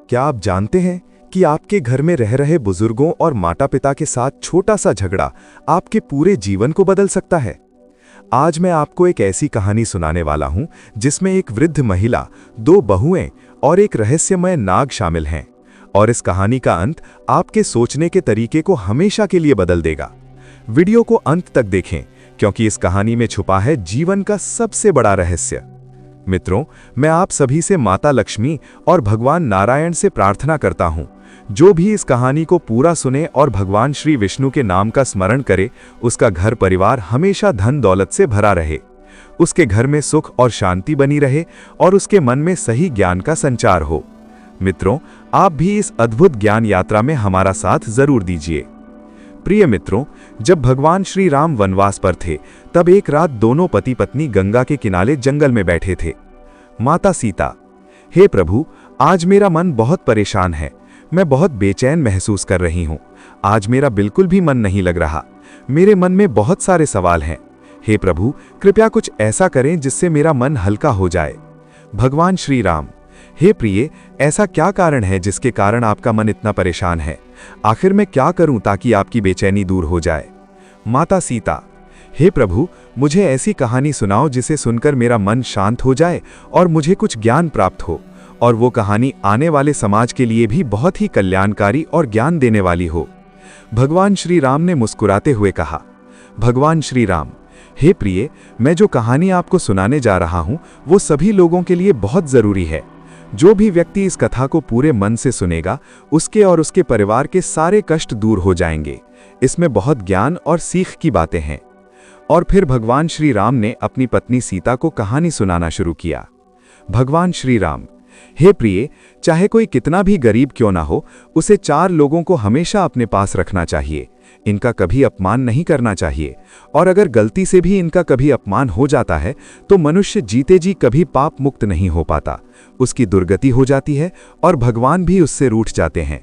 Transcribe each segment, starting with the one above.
क्या आप जानते हैं कि आपके घर में रह रहे बुजुर्गों और माता पिता के साथ छोटा सा झगड़ा आपके पूरे जीवन को बदल सकता है। आज मैं आपको एक ऐसी कहानी सुनाने वाला हूं जिसमें एक वृद्ध महिला, 2 बहुएं और एक रहस्यमय नाग शामिल हैं। और इस कहानी का अंत आपके सोचने के तरीके को हमेशा के लिए बदल देगा। वीडियो को अंत तक देखें क्योंकि इस कहानी में छुपा है जीवन का सबसे बड़ा रहस्य। मित्रों, मैं आप सभी से माता लक्ष्मी और भगवान नारायण से प्रार्थना करता हूं, जो भी इस कहानी को पूरा सुने और भगवान श्री विष्णु के नाम का स्मरण करे, उसका घर परिवार हमेशा धन दौलत से भरा रहे, उसके घर में सुख और शांति बनी रहे और उसके मन में सही ज्ञान का संचार हो। मित्रों, आप भी इस अद्भुत ज्ञान यात्रा में हमारा साथ जरूर दीजिए। प्रिय मित्रों, जब भगवान श्री राम वनवास पर थे, तब एक रात दोनों पति पत्नी गंगा के किनारे जंगल में बैठे थे। माता सीता: हे प्रभु, आज मेरा मन बहुत परेशान है, मैं बहुत बेचैन महसूस कर रही हूँ। आज मेरा बिल्कुल भी मन नहीं लग रहा, मेरे मन में बहुत सारे सवाल हैं। हे प्रभु, कृपया कुछ ऐसा करें जिससे मेरा मन हल्का हो जाए। भगवान श्री राम: हे प्रिय, ऐसा क्या कारण है जिसके कारण आपका मन इतना परेशान है? आखिर मैं क्या करूं ताकि आपकी बेचैनी दूर हो जाए? माता सीता: हे प्रभु, मुझे ऐसी कहानी सुनाओ जिसे सुनकर मेरा मन शांत हो जाए और मुझे कुछ ज्ञान प्राप्त हो, और वो कहानी आने वाले समाज के लिए भी बहुत ही कल्याणकारी और ज्ञान देने वाली हो। भगवान श्री राम ने मुस्कुराते हुए कहा। भगवान श्री राम: हे प्रिय, मैं जो कहानी आपको सुनाने जा रहा हूं वो सभी लोगों के लिए बहुत जरूरी है। जो भी व्यक्ति इस कथा को पूरे मन से सुनेगा, उसके और उसके परिवार के सारे कष्ट दूर हो जाएंगे। इसमें बहुत ज्ञान और सीख की बातें हैं। और फिर भगवान श्री राम ने अपनी पत्नी सीता को कहानी सुनाना शुरू किया। भगवान श्री राम: हे प्रिय, चाहे कोई कितना भी गरीब क्यों ना हो, उसे 4 लोगों को हमेशा अपने पास रखना चाहिए। इनका कभी अपमान नहीं करना चाहिए, और अगर गलती से भी इनका कभी अपमान हो जाता है तो मनुष्य जीते जी कभी पाप मुक्त नहीं हो पाता, उसकी दुर्गति हो जाती है और भगवान भी उससे रूठ जाते हैं।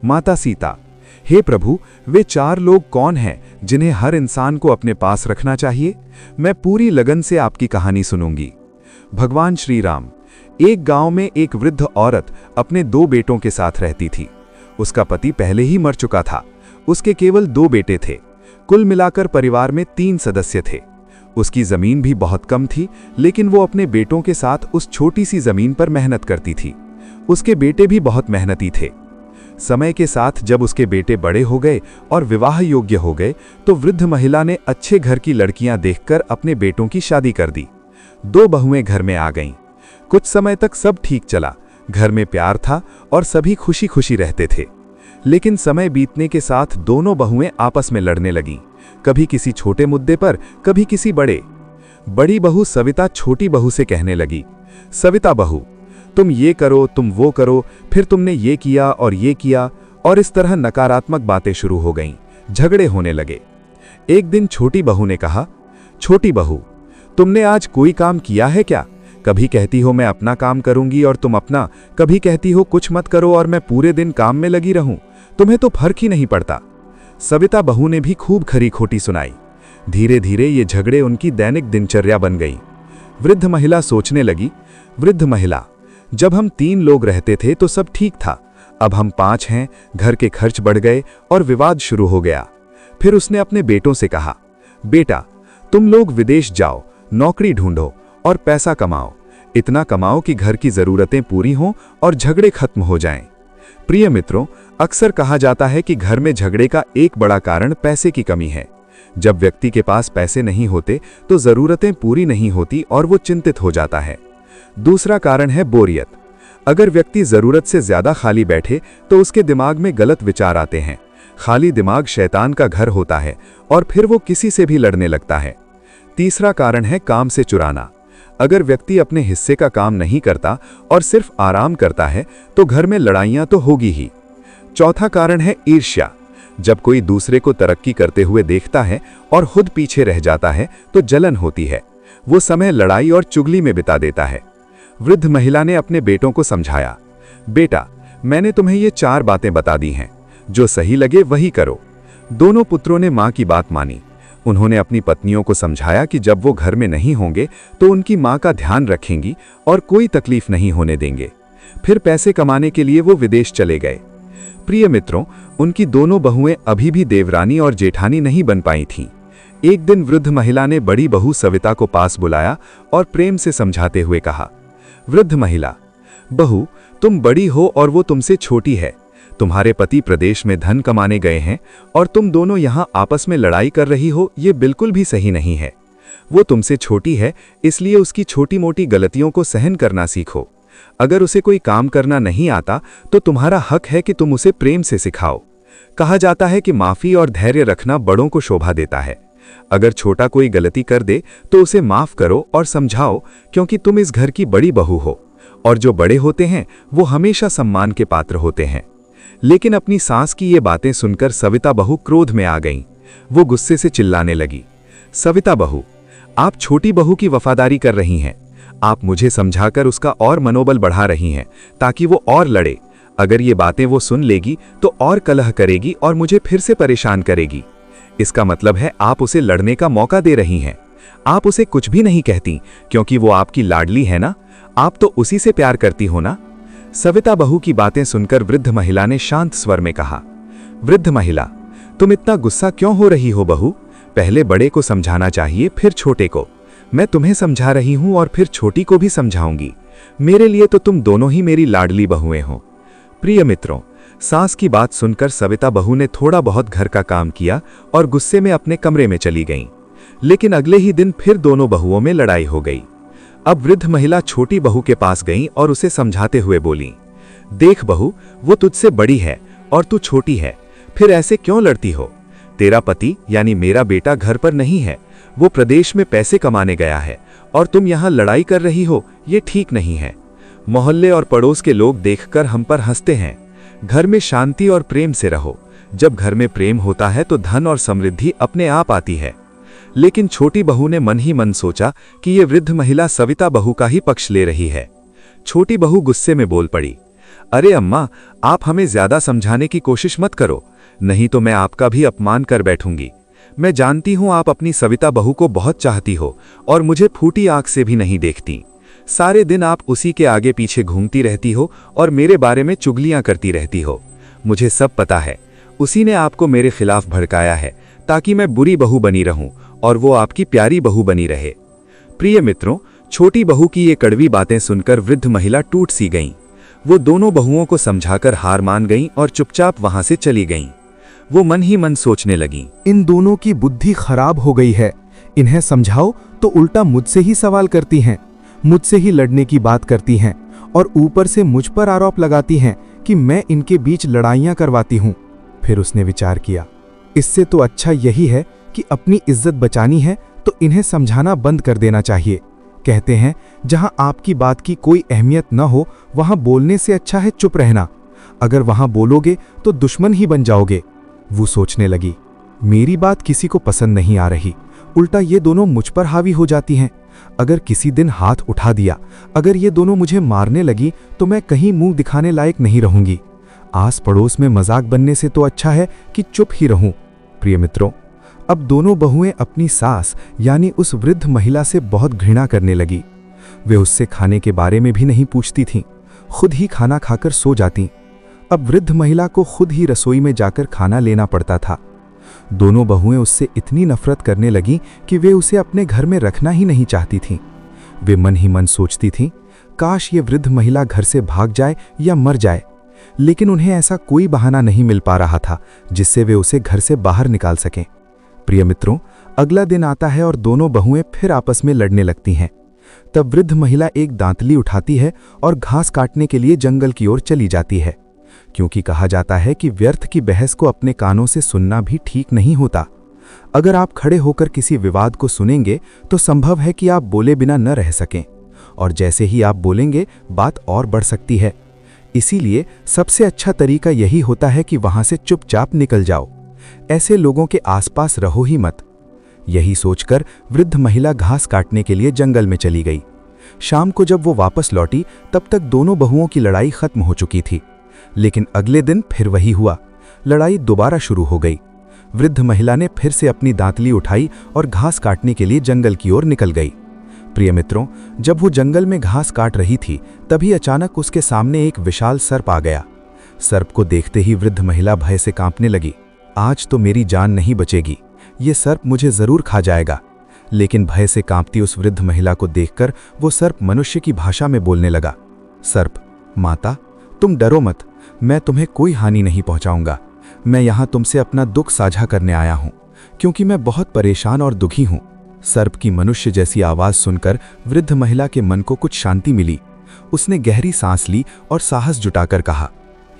माता सीता: हे प्रभु, वे 4 लोग कौन हैं जिन्हें हर इंसान को अपने पास रखना चाहिए? मैं पूरी लगन से आपकी कहानी सुनूंगी। भगवान श्री राम: एक गांव में एक वृद्ध औरत अपने 2 बेटों के साथ रहती थी। उसका पति पहले ही मर चुका था। उसके केवल 2 बेटे थे। कुल मिलाकर परिवार में 3 सदस्य थे। उसकी जमीन भी बहुत कम थी, लेकिन वो अपने बेटों के साथ उस छोटी सी जमीन पर मेहनत करती थी। उसके बेटे भी बहुत मेहनती थे। समय के साथ जब उसके बेटे बड़े हो गए और विवाह योग्य हो गए, तो वृद्ध महिला ने अच्छे घर की लड़कियां देखकर अपने बेटों की शादी कर दी। 2 बहुएं घर में आ गईं। कुछ समय तक सब ठीक चला, घर में प्यार था और सभी खुशी खुशी रहते थे। लेकिन समय बीतने के साथ दोनों बहुएं आपस में लड़ने लगीं, कभी किसी छोटे मुद्दे पर, कभी किसी बड़े। बड़ी बहू सविता छोटी बहू से कहने लगी: सविता बहू, तुम ये करो, तुम वो करो, फिर तुमने ये किया और ये किया, और इस तरह नकारात्मक बातें शुरू हो गईं, झगड़े होने लगे। एक दिन छोटी बहू ने कहा: छोटी बहू, तुमने आज कोई काम किया है क्या? कभी कहती हो मैं अपना काम करूंगी और तुम अपना, कभी कहती हो कुछ मत करो और मैं पूरे दिन काम में लगी रहूं, तुम्हें तो फर्क ही नहीं पड़ता। सविता बहू ने भी खूब खरी खोटी सुनाई। धीरे धीरे ये झगड़े उनकी दैनिक दिनचर्या बन गई। वृद्ध महिला सोचने लगी: वृद्ध महिला, जब हम 3 लोग रहते थे तो सब ठीक था, अब हम 5 हैं, घर के खर्च बढ़ गए और विवाद शुरू हो गया। फिर उसने अपने बेटों से कहा: बेटा, तुम लोग विदेश जाओ, नौकरी ढूंढो और पैसा कमाओ, इतना कमाओ कि घर की जरूरतें पूरी हों और झगड़े खत्म हो जाएं। प्रिय मित्रों, अक्सर कहा जाता है कि घर में झगड़े का एक बड़ा कारण पैसे की कमी है। जब व्यक्ति के पास पैसे नहीं होते तो जरूरतें पूरी नहीं होती और वो चिंतित हो जाता है। दूसरा कारण है बोरियत। अगर व्यक्ति जरूरत से ज्यादा खाली बैठे तो उसके दिमाग में गलत विचार आते हैं। खाली दिमाग शैतान का घर होता है और फिर वो किसी से भी लड़ने लगता है। तीसरा कारण है काम से चुराना। अगर व्यक्ति अपने हिस्से का काम नहीं करता और सिर्फ आराम करता है तो घर में लड़ाइयां तो होगी ही। चौथा कारण है ईर्ष्या। जब कोई दूसरे को तरक्की करते हुए देखता है और खुद पीछे रह जाता है तो जलन होती है, वो समय लड़ाई और चुगली में बिता देता है। वृद्ध महिला ने अपने बेटों को समझाया: बेटा, मैंने तुम्हें ये 4 बातें बता दी हैं, जो सही लगे वही करो। दोनों पुत्रों ने मां की बात मानी। उन्होंने अपनी पत्नियों को समझाया कि जब वो घर में नहीं होंगे तो उनकी मां का ध्यान रखेंगी और कोई तकलीफ नहीं होने देंगे। फिर पैसे कमाने के लिए वो विदेश चले गए। प्रिय मित्रों, उनकी दोनों बहुएं अभी भी देवरानी और जेठानी नहीं बन पाई थीं। एक दिन वृद्ध महिला ने बड़ी बहू सविता को पास बुलाया और प्रेम से समझाते हुए कहा, वृद्ध महिला, बहू, तुम बड़ी हो और वो तुमसे छोटी है। तुम्हारे पति प्रदेश में धन कमाने गए हैं और तुम दोनों यहाँ आपस में लड़ाई कर रही हो, ये बिल्कुल भी सही नहीं है। वो तुमसे छोटी है, इसलिए उसकी छोटी मोटी गलतियों को सहन करना सीखो। अगर उसे कोई काम करना नहीं आता तो तुम्हारा हक है कि तुम उसे प्रेम से सिखाओ। कहा जाता है कि माफी और धैर्य रखना बड़ों को शोभा देता है। अगर छोटा कोई गलती कर दे तो उसे माफ करो और समझाओ, क्योंकि तुम इस घर की बड़ी बहू हो और जो बड़े होते हैं वो हमेशा सम्मान के पात्र होते हैं। लेकिन अपनी सास की ये बातें सुनकर सविता बहू क्रोध में आ गईं। वो गुस्से से चिल्लाने लगी, सविता बहू, आप छोटी बहू की वफादारी कर रही हैं। आप मुझे समझाकर उसका और मनोबल बढ़ा रही हैं ताकि वो और लड़े। अगर ये बातें वो सुन लेगी तो और कलह करेगी और मुझे फिर से परेशान करेगी। इसका मतलब है आप उसे लड़ने का मौका दे रही हैं। आप उसे कुछ भी नहीं कहती क्योंकि वो आपकी लाडली है ना। आप तो उसी से प्यार करती हो ना। सविता बहू की बातें सुनकर वृद्ध महिला ने शांत स्वर में कहा, वृद्ध महिला, तुम इतना गुस्सा क्यों हो रही हो बहू? पहले बड़े को समझाना चाहिए, फिर छोटे को। मैं तुम्हें समझा रही हूं और फिर छोटी को भी समझाऊंगी। मेरे लिए तो तुम दोनों ही मेरी लाडली बहुएं हो। प्रिय मित्रों, सास की बात सुनकर सविता बहू ने थोड़ा बहुत घर का काम किया और गुस्से में अपने कमरे में चली गईं। लेकिन अगले ही दिन फिर दोनों बहुओं में लड़ाई हो गई। अब वृद्ध महिला छोटी बहू के पास गई और उसे समझाते हुए बोली, देख बहू, वो तुझसे बड़ी है और तू छोटी है, फिर ऐसे क्यों लड़ती हो? तेरा पति यानी मेरा बेटा घर पर नहीं है, वो प्रदेश में पैसे कमाने गया है और तुम यहाँ लड़ाई कर रही हो, ये ठीक नहीं है। मोहल्ले और पड़ोस के लोग देखकर हम पर हंसते हैं। घर में शांति और प्रेम से रहो। जब घर में प्रेम होता है तो धन और समृद्धि अपने आप आती है। लेकिन छोटी बहू ने मन ही मन सोचा कि ये वृद्ध महिला सविता बहू का ही पक्ष ले रही है। छोटी बहू गुस्से में बोल पड़ी, अरे अम्मा, आप हमें ज्यादा समझाने की कोशिश मत करो, नहीं तो मैं आपका भी अपमान कर बैठूंगी। मैं जानती हूं आप अपनी सविता बहू को बहुत चाहती हो और मुझे फूटी आंख से भी नहीं देखती। सारे दिन आप उसी के आगे पीछे घूमती रहती हो और मेरे बारे में चुगलियां करती रहती हो। मुझे सब पता है, उसी ने आपको मेरे खिलाफ भड़काया है ताकि मैं बुरी बहू बनी रहूं और वो आपकी प्यारी बहू बनी रहे। प्रिय मित्रों, छोटी बहू की ये कड़वी बातें सुनकर वृद्ध महिला टूट सी गईं। वो दोनों बहुओं को समझाकर हार मान गईं और चुपचाप वहां से चली गईं। वो मन ही मन सोचने लगीं, इन दोनों की बुद्धि खराब हो गई है। इन्हें समझाओ तो उल्टा मुझसे ही सवाल करती हैं, मुझसे ही लड़ने की बात करती हैं और ऊपर से मुझ पर आरोप लगाती हैं कि मैं इनके बीच लड़ाइयां करवाती हूं। फिर उसने विचार किया, इससे तो अच्छा यही है कि अपनी इज्जत बचानी है तो इन्हें समझाना बंद कर देना चाहिए। कहते हैं, जहां आपकी बात की कोई अहमियत न हो वहां बोलने से अच्छा है चुप रहना। अगर वहां बोलोगे तो दुश्मन ही बन जाओगे। वो सोचने लगी, मेरी बात किसी को पसंद नहीं आ रही, उल्टा ये दोनों मुझ पर हावी हो जाती हैं। अगर किसी दिन हाथ उठा दिया, अगर ये दोनों मुझे मारने लगी तो मैं कहीं मुंह दिखाने लायक नहीं रहूंगी। आस पड़ोस में मजाक बनने से तो अच्छा है कि चुप ही रहूं। प्रिय मित्रों, अब दोनों बहुएं अपनी सास यानी उस वृद्ध महिला से बहुत घृणा करने लगी। वे उससे खाने के बारे में भी नहीं पूछती थीं, खुद ही खाना खाकर सो जातीं। अब वृद्ध महिला को खुद ही रसोई में जाकर खाना लेना पड़ता था। दोनों बहुएं उससे इतनी नफरत करने लगीं कि वे उसे अपने घर में रखना ही नहीं चाहती थीं। वे मन ही मन सोचती थीं, काश ये वृद्ध महिला घर से भाग जाए या मर जाए। लेकिन उन्हें ऐसा कोई बहाना नहीं मिल पा रहा था जिससे वे उसे घर से बाहर निकाल सकें। प्रिय मित्रों, अगला दिन आता है और दोनों बहुएं फिर आपस में लड़ने लगती हैं। तब वृद्ध महिला एक दांतली उठाती है और घास काटने के लिए जंगल की ओर चली जाती है, क्योंकि कहा जाता है कि व्यर्थ की बहस को अपने कानों से सुनना भी ठीक नहीं होता। अगर आप खड़े होकर किसी विवाद को सुनेंगे तो संभव है कि आप बोले बिना न रह सकें, और जैसे ही आप बोलेंगे बात और बढ़ सकती है। इसीलिए सबसे अच्छा तरीका यही होता है कि वहां से चुपचाप निकल जाओ। ऐसे लोगों के आसपास रहो ही मत। यही सोचकर वृद्ध महिला घास काटने के लिए जंगल में चली गई। शाम को जब वो वापस लौटी तब तक दोनों बहुओं की लड़ाई खत्म हो चुकी थी। लेकिन अगले दिन फिर वही हुआ, लड़ाई दोबारा शुरू हो गई। वृद्ध महिला ने फिर से अपनी दांतली उठाई और घास काटने के लिए जंगल की ओर निकल गई। प्रिय मित्रों, जब वो जंगल में घास काट रही थी तभी अचानक उसके सामने एक विशाल सर्प आ गया। सर्प को देखते ही वृद्ध महिला भय से कांपने लगी। आज तो मेरी जान नहीं बचेगी, ये सर्प मुझे जरूर खा जाएगा। लेकिन भय से कांपती उस वृद्ध महिला को देखकर वो सर्प मनुष्य की भाषा में बोलने लगा। सर्प, माता, तुम डरो मत, मैं तुम्हें कोई हानि नहीं पहुंचाऊंगा। मैं यहाँ तुमसे अपना दुख साझा करने आया हूँ, क्योंकि मैं बहुत परेशान और दुखी हूँ। सर्प की मनुष्य जैसी आवाज सुनकर वृद्ध महिला के मन को कुछ शांति मिली। उसने गहरी सांस ली और साहस जुटाकर कहा,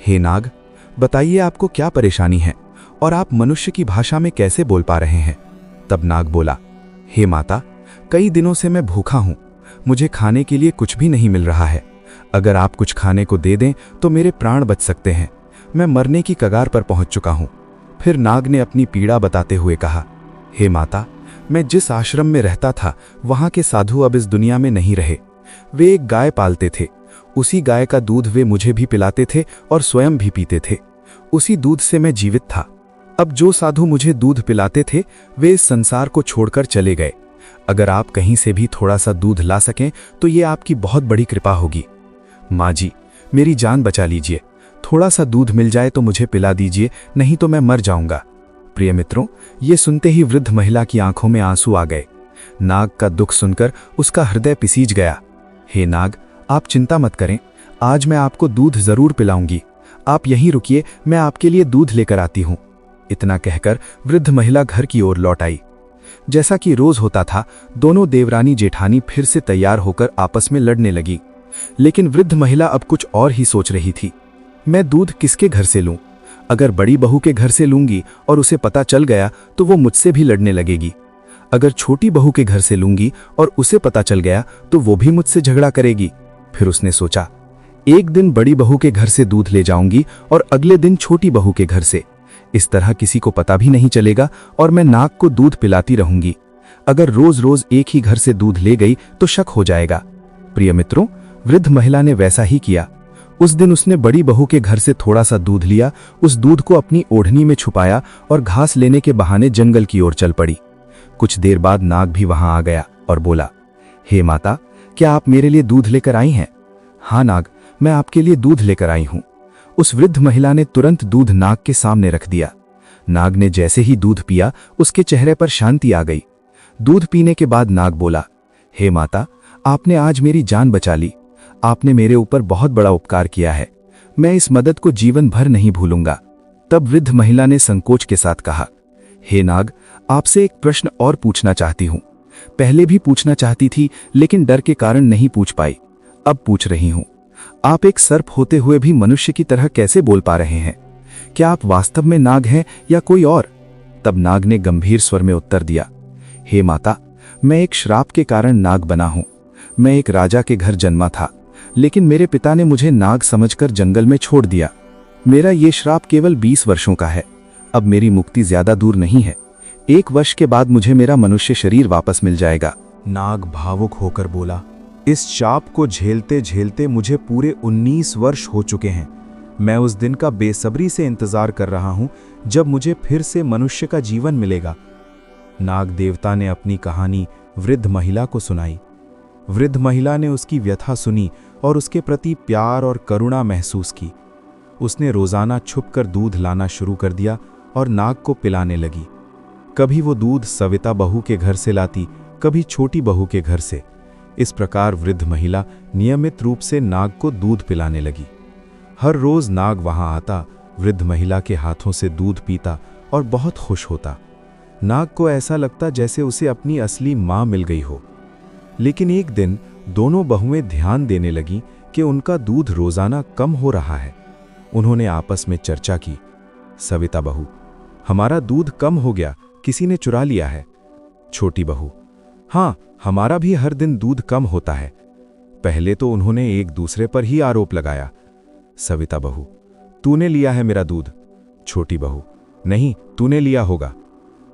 हे नाग, बताइए आपको क्या परेशानी है और आप मनुष्य की भाषा में कैसे बोल पा रहे हैं। तब नाग बोला, हे माता, कई दिनों से मैं भूखा हूँ, मुझे खाने के लिए कुछ भी नहीं मिल रहा है। अगर आप कुछ खाने को दे दें तो मेरे प्राण बच सकते हैं। मैं मरने की कगार पर पहुंच चुका हूं। फिर नाग ने अपनी पीड़ा बताते हुए कहा, हे माता, मैं जिस आश्रम में रहता था वहां के साधु अब इस दुनिया में नहीं रहे। वे एक गाय पालते थे, उसी गाय का दूध वे मुझे भी पिलाते थे और स्वयं भी पीते थे। उसी दूध से मैं जीवित था। अब जो साधु मुझे दूध पिलाते थे वे इस संसार को छोड़कर चले गए। अगर आप कहीं से भी थोड़ा सा दूध ला सकें तो ये आपकी बहुत बड़ी कृपा होगी। माँ जी, मेरी जान बचा लीजिए, थोड़ा सा दूध मिल जाए तो मुझे पिला दीजिए, नहीं तो मैं मर जाऊंगा। प्रिय मित्रों, ये सुनते ही वृद्ध महिला की आंखों में आंसू आ गए। नाग का दुख सुनकर उसका हृदय पिसीज गया। हे नाग, आप चिंता मत करें, आज मैं आपको दूध जरूर पिलाऊंगी। आप यहीं रुकिए, मैं आपके लिए दूध लेकर आती हूँ। इतना कहकर वृद्ध महिला घर की ओर लौट आई। जैसा कि रोज होता था, दोनों देवरानी जेठानी फिर से तैयार होकर आपस में लड़ने लगी। लेकिन वृद्ध महिला अब कुछ और ही सोच रही थी। मैं दूध किसके घर से लूं? अगर बड़ी बहू के घर से लूंगी और उसे पता चल गया तो वो मुझसे भी लड़ने लगेगी। अगर छोटी बहू के घर से लूंगी और उसे पता चल गया तो वो भी मुझसे झगड़ा करेगी। फिर उसने सोचा, एक दिन बड़ी बहू के घर से दूध ले जाऊंगी और अगले दिन छोटी बहू के घर से। इस तरह किसी को पता भी नहीं चलेगा और मैं नाग को दूध पिलाती रहूंगी। अगर रोज रोज एक ही घर से दूध ले गई तो शक हो जाएगा। प्रिय मित्रों, वृद्ध महिला ने वैसा ही किया। उस दिन उसने बड़ी बहू के घर से थोड़ा सा दूध लिया, उस दूध को अपनी ओढ़नी में छुपाया और घास लेने के बहाने जंगल की ओर चल पड़ी। कुछ देर बाद नाग भी वहां आ गया और बोला, हे माता, क्या आप मेरे लिए दूध लेकर आई हैं? हाँ नाग, मैं आपके लिए दूध लेकर आई हूं। उस वृद्ध महिला ने तुरंत दूध नाग के सामने रख दिया। नाग ने जैसे ही दूध पिया उसके चेहरे पर शांति आ गई। दूध पीने के बाद नाग बोला, हे माता, आपने आज मेरी जान बचा ली। आपने मेरे ऊपर बहुत बड़ा उपकार किया है। मैं इस मदद को जीवन भर नहीं भूलूंगा। तब वृद्ध महिला ने संकोच के साथ कहा, हे नाग, आपसे एक प्रश्न और पूछना चाहती हूं। पहले भी पूछना चाहती थी लेकिन डर के कारण नहीं पूछ पाई, अब पूछ रही हूं। आप एक सर्प होते हुए भी मनुष्य की तरह कैसे बोल पा रहे हैं? क्या आप वास्तव में नाग हैं या कोई और? तब नाग ने गंभीर स्वर में उत्तर दिया, हे माता, मैं एक श्राप के कारण नाग बना हूं। मैं एक राजा के घर जन्मा था, लेकिन मेरे पिता ने मुझे नाग समझकर जंगल में छोड़ दिया। मेरा ये श्राप केवल 20 वर्षों का है। अब मेरी मुक्ति ज्यादा दूर नहीं है। 1 वर्ष के बाद मुझे मेरा मनुष्य शरीर वापस मिल जाएगा। नाग भावुक होकर बोला, इस शाप को झेलते झेलते मुझे पूरे 19 वर्ष हो चुके हैं। मैं उस दिन का बेसब्री से इंतजार कर रहा हूं जब मुझे फिर से मनुष्य का जीवन मिलेगा। नाग देवता ने अपनी कहानी वृद्ध महिला को सुनाई। वृद्ध महिला ने उसकी व्यथा सुनी और उसके प्रति प्यार और करुणा महसूस की। उसने रोजाना छुपकर दूध लाना शुरू कर दिया और नाग को पिलाने लगी। कभी वो दूध सविता बहू के घर से लाती, कभी छोटी बहू के घर से। इस प्रकार वृद्ध महिला नियमित रूप से नाग को दूध पिलाने लगी। हर रोज नाग वहां आता, वृद्ध महिला के हाथों से दूध पीता और बहुत खुश होता। नाग को ऐसा लगता जैसे उसे अपनी असली मां मिल गई हो। लेकिन एक दिन दोनों बहुएं ध्यान देने लगीं कि उनका दूध रोजाना कम हो रहा है। उन्होंने आपस में चर्चा की, सविता बहू, हमारा दूध कम हो गया, किसी ने चुरा लिया है। छोटी बहू, हाँ, हमारा भी हर दिन दूध कम होता है। पहले तो उन्होंने एक दूसरे पर ही आरोप लगाया। सविता बहू, तूने लिया है मेरा दूध। छोटी बहू, नहीं, तूने लिया होगा।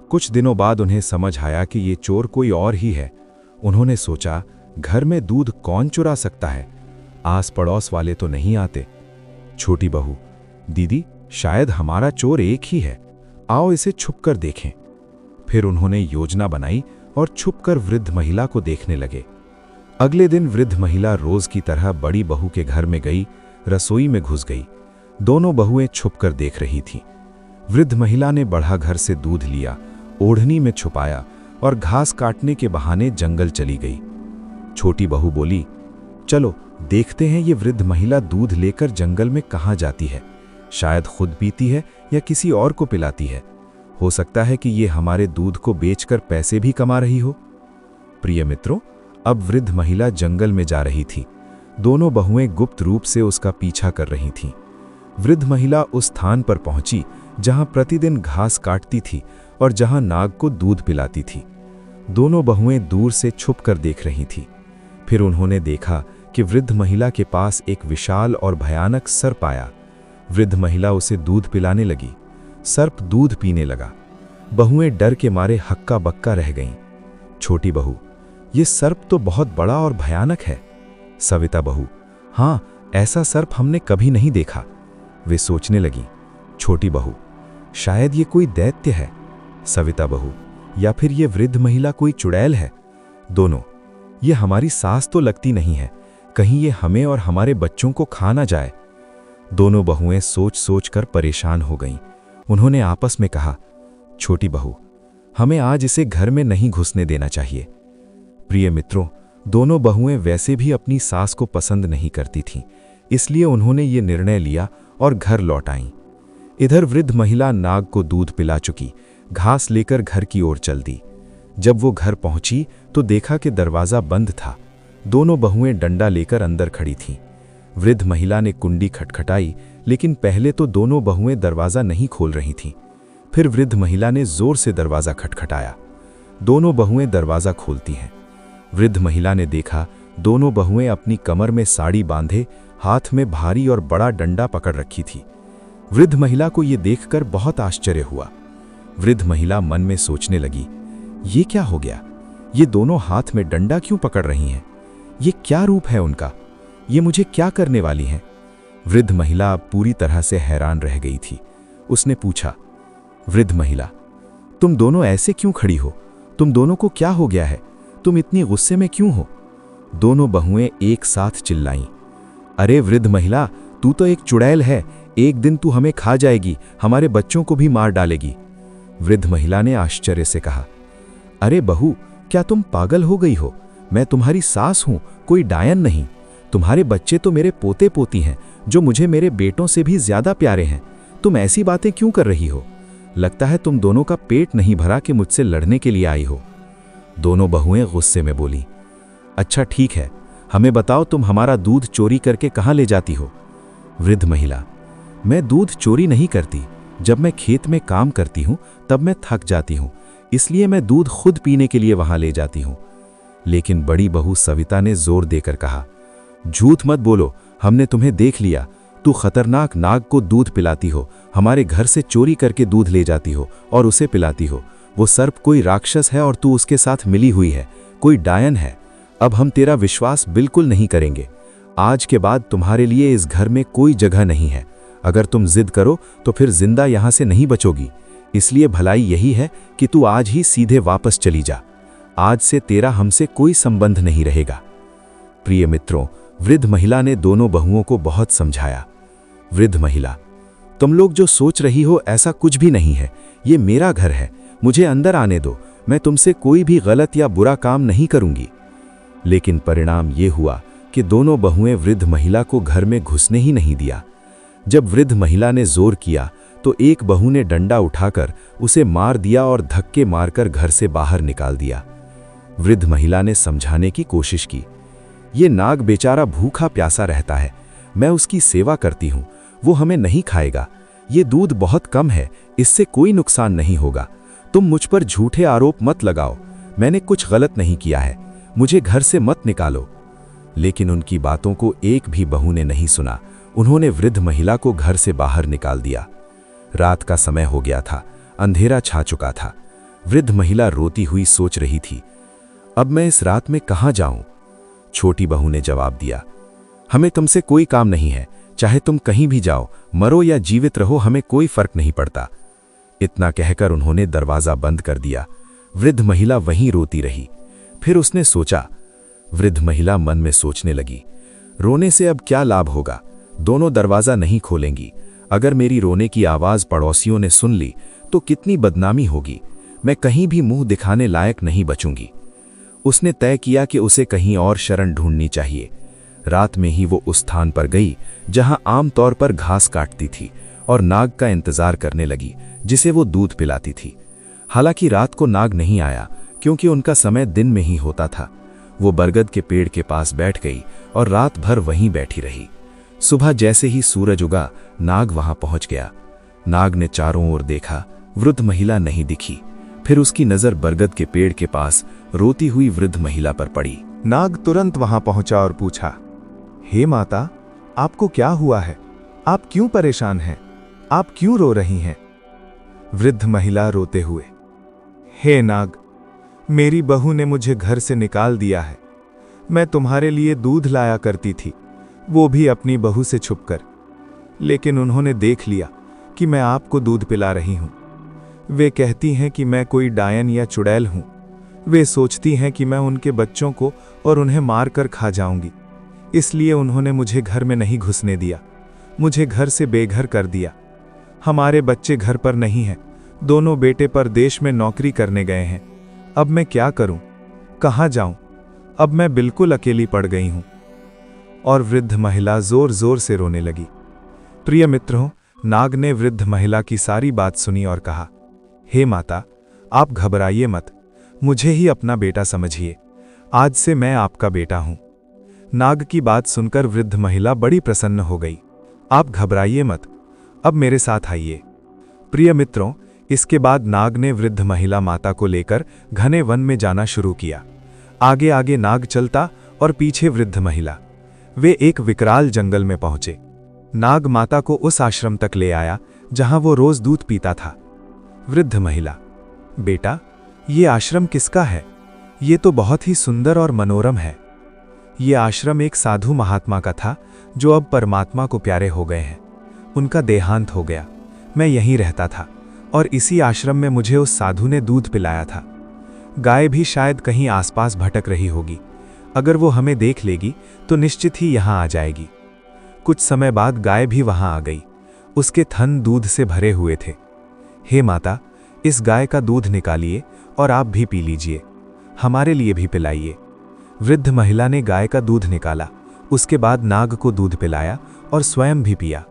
कुछ दिनों बाद उन्हें समझ आया कि ये चोर कोई और ही है। उन्होंने सोचा, घर में दूध कौन चुरा सकता है? आस पड़ोस वाले तो नहीं आते। छोटी बहू, दीदी, शायद हमारा चोर एक ही है, आओ इसे छुपकर देखें। फिर उन्होंने योजना बनाई और छुपकर वृद्ध महिला को देखने लगे। अगले दिन वृद्ध महिला रोज की तरह बड़ी बहू के घर में गई, रसोई में घुस गई। दोनों बहुएं छुपकर देख रही थीं। वृद्ध महिला ने बढ़ा घर से दूध लिया, ओढ़नी में छुपाया और घास काटने के बहाने जंगल चली गई। छोटी बहू बोली, चलो देखते हैं ये वृद्ध महिला दूध लेकर जंगल में कहाँ जाती है। शायद खुद पीती है या किसी और को पिलाती है। हो सकता है कि ये हमारे दूध को बेचकर पैसे भी कमा रही हो। प्रिय मित्रों, अब वृद्ध महिला जंगल में जा रही थी। दोनों बहुएं गुप्त रूप से उसका पीछा कर रही थीं। वृद्ध महिला उस स्थान पर पहुंची जहां प्रतिदिन घास काटती थी और जहां नाग को दूध पिलाती थी। दोनों बहुएं दूर से छुपकर देख रही थीं। फिर उन्होंने देखा कि वृद्ध महिला के पास एक विशाल और भयानक सर्प आया। वृद्ध महिला उसे दूध पिलाने लगी। सर्प दूध पीने लगा। बहुएं डर के मारे हक्का बक्का रह गईं। छोटी बहू, ये सर्प तो बहुत बड़ा और भयानक है। सविता बहू, हाँ, ऐसा सर्प हमने कभी नहीं देखा। वे सोचने लगीं। छोटी बहू, शायद ये कोई दैत्य है। सविता बहू, या फिर ये वृद्ध महिला कोई चुड़ैल है। दोनों, ये हमारी सास तो लगती नहीं है, कहीं ये हमें और हमारे बच्चों को खा ना जाए। दोनों बहुएं सोच सोच कर परेशान हो गईं। उन्होंने आपस में कहा, छोटी बहू, हमें आज इसे घर में नहीं घुसने देना चाहिए। प्रिय मित्रों, दोनों बहुएं वैसे भी अपनी सास को पसंद नहीं करती थीं, इसलिए उन्होंने ये निर्णय लिया और घर लौट आईं। इधर वृद्ध महिला नाग को दूध पिला चुकी घास लेकर घर की ओर चल दी। जब वो घर पहुंची तो देखा कि दरवाजा बंद था। दोनों बहुएं डंडा लेकर अंदर खड़ी थीं। वृद्ध महिला ने कुंडी खटखटाई, लेकिन पहले तो दोनों बहुएं दरवाजा नहीं खोल रही थीं। फिर वृद्ध महिला ने जोर से दरवाजा खटखटाया। दोनों बहुएं दरवाजा खोलती हैं। वृद्ध महिला ने देखा दोनों बहुएं अपनी कमर में साड़ी बांधे, हाथ में भारी और बड़ा डंडा पकड़ रखी थी। वृद्ध महिला को यह देखकर बहुत आश्चर्य हुआ। वृद्ध महिला मन में सोचने लगी, ये क्या हो गया? ये दोनों हाथ में डंडा क्यों पकड़ रही हैं? ये क्या रूप है उनका? ये मुझे क्या करने वाली हैं? वृद्ध महिला अब पूरी तरह से हैरान रह गई थी। उसने पूछा, वृद्ध महिला, तुम दोनों ऐसे क्यों खड़ी हो? तुम दोनों को क्या हो गया है? तुम इतनी गुस्से में क्यों हो? दोनों बहुएं एक साथ चिल्लाईं, अरे वृद्ध महिला, तू तो एक चुड़ैल है। एक दिन तू हमें खा जाएगी, हमारे बच्चों को भी मार डालेगी। वृद्ध महिला ने आश्चर्य से कहा, अरे बहू, क्या तुम पागल हो गई हो? मैं तुम्हारी सास हूं, कोई डायन नहीं। तुम्हारे बच्चे तो मेरे पोते पोती हैं, जो मुझे मेरे बेटों से भी ज्यादा प्यारे हैं। तुम ऐसी बातें क्यों कर रही हो? लगता है तुम दोनों का पेट नहीं भरा कि मुझसे लड़ने के लिए आई हो। दोनों बहुएं गुस्से में बोली, अच्छा ठीक है, हमें बताओ तुम हमारा दूध चोरी करके कहाँ ले जाती हो? वृद्ध महिला, मैं दूध चोरी नहीं करती। जब मैं खेत में काम करती हूँ तब मैं थक जाती हूँ, इसलिए मैं दूध खुद पीने के लिए वहां ले जाती हूँ। लेकिन बड़ी बहू सविता ने जोर देकर कहा, झूठ मत बोलो, हमने तुम्हें देख लिया। तू खतरनाक नाग को दूध पिलाती हो, हमारे घर से चोरी करके दूध ले जाती हो और उसे पिलाती हो। वो सर्प कोई राक्षस है और तू उसके साथ मिली हुई है, कोई डायन है। अब हम तेरा विश्वास बिल्कुल नहीं करेंगे। आज के बाद तुम्हारे लिए इस घर में कोई जगह नहीं है। अगर तुम जिद करो तो फिर जिंदा यहां से नहीं बचोगी। इसलिए भलाई यही है कि तू आज ही सीधे वापस चली जा। आज से तेरा हमसे कोई संबंध नहीं रहेगा। प्रिय मित्रों, वृद्ध महिला ने दोनों बहुओं को बहुत समझाया। वृद्ध महिला, तुम लोग जो सोच रही हो ऐसा कुछ भी नहीं है। ये मेरा घर है, मुझे अंदर आने दो। मैं तुमसे कोई भी गलत या बुरा काम नहीं करूंगी। लेकिन परिणाम ये हुआ कि दोनों बहुएं वृद्ध महिला को घर में घुसने ही नहीं दिया। जब वृद्ध महिला ने जोर किया तो एक बहू ने डंडा उठाकर उसे मार दिया और धक्के मारकर घर से बाहर निकाल दिया। वृद्ध महिला ने समझाने की कोशिश की, ये नाग बेचारा भूखा प्यासा रहता है, मैं उसकी सेवा करती हूँ, वो हमें नहीं खाएगा। ये दूध बहुत कम है, इससे कोई नुकसान नहीं होगा। तुम मुझ पर झूठे आरोप मत लगाओ, मैंने कुछ गलत नहीं किया है, मुझे घर से मत निकालो। लेकिन उनकी बातों को एक भी बहू ने नहीं सुना। उन्होंने वृद्ध महिला को घर से बाहर निकाल दिया। रात का समय हो गया था, अंधेरा छा चुका था। वृद्ध महिला रोती हुई सोच रही थी, अब मैं इस रात में कहाँ जाऊं? छोटी बहू ने जवाब दिया, हमें तुमसे कोई काम नहीं है, चाहे तुम कहीं भी जाओ, मरो या जीवित रहो, हमें कोई फर्क नहीं पड़ता। इतना कहकर उन्होंने दरवाजा बंद कर दिया। वृद्ध महिला वहीं रोती रही। फिर उसने सोचा, वृद्ध महिला मन में सोचने लगी, रोने से अब क्या लाभ होगा, दोनों दरवाज़ा नहीं खोलेंगी। अगर मेरी रोने की आवाज़ पड़ोसियों ने सुन ली तो कितनी बदनामी होगी, मैं कहीं भी मुंह दिखाने लायक नहीं बचूंगी। उसने तय किया कि उसे कहीं और शरण ढूंढनी चाहिए। रात में ही वो उस स्थान पर गई जहां आम तौर पर घास काटती थी और नाग का इंतजार करने लगी जिसे वो दूध पिलाती थी। हालांकि रात को नाग नहीं आया क्योंकि उनका समय दिन में ही होता था। वो बरगद के पेड़ के पास बैठ गई और रात भर वहीं बैठी रही। सुबह जैसे ही सूरज उगा, नाग वहां पहुंच गया। नाग ने चारों ओर देखा, वृद्ध महिला नहीं दिखी। फिर उसकी नजर बरगद के पेड़ के पास रोती हुई वृद्ध महिला पर पड़ी। नाग तुरंत वहां पहुंचा और पूछा, हे माता, आपको क्या हुआ है? आप क्यों परेशान हैं? आप क्यों रो रही हैं? वृद्ध महिला रोते हुए, हे नाग, मेरी बहू ने मुझे घर से निकाल दिया है। मैं तुम्हारे लिए दूध लाया करती थी, वो भी अपनी बहू से छुपकर। लेकिन उन्होंने देख लिया कि मैं आपको दूध पिला रही हूं। वे कहती हैं कि मैं कोई डायन या चुड़ैल हूं। वे सोचती हैं कि मैं उनके बच्चों को और उन्हें मार कर खा जाऊंगी। इसलिए उन्होंने मुझे घर में नहीं घुसने दिया, मुझे घर से बेघर कर दिया। हमारे बच्चे घर पर नहीं हैं, दोनों बेटे परदेश में नौकरी करने गए हैं। अब मैं क्या करूं? कहां जाऊं? अब मैं बिल्कुल अकेली पड़ गई हूं। और वृद्ध महिला जोर जोर से रोने लगी। प्रिय मित्रों, नाग ने वृद्ध महिला की सारी बात सुनी और कहा, हे माता, आप घबराइए मत, मुझे ही अपना बेटा समझिए। आज से मैं आपका बेटा हूं। नाग की बात सुनकर वृद्ध महिला बड़ी प्रसन्न हो गई। आप घबराइए मत, अब मेरे साथ आइए। प्रिय मित्रों, इसके बाद नाग ने वृद्ध महिला माता को लेकर घने वन में जाना शुरू किया। आगे आगे नाग चलता और पीछे वृद्ध महिला। वे एक विकराल जंगल में पहुंचे। नाग माता को उस आश्रम तक ले आया जहां वो रोज दूध पीता था। वृद्ध महिला, बेटा, ये आश्रम किसका है? ये तो बहुत ही सुंदर और मनोरम है। ये आश्रम एक साधु महात्मा का था जो अब परमात्मा को प्यारे हो गए हैं। उनका देहांत हो गया। मैं यहीं रहता था और इसी आश्रम में मुझे उस साधु ने दूध पिलाया था। गाय भी शायद कहीं आसपास भटक रही होगी। अगर वो हमें देख लेगी तो निश्चित ही यहाँ आ जाएगी। कुछ समय बाद गाय भी वहां आ गई। उसके थन दूध से भरे हुए थे। हे माता, इस गाय का दूध निकालिए और आप भी पी लीजिए, हमारे लिए भी पिलाइए। वृद्ध महिला ने गाय का दूध निकाला, उसके बाद नाग को दूध पिलाया और स्वयं भी पिया।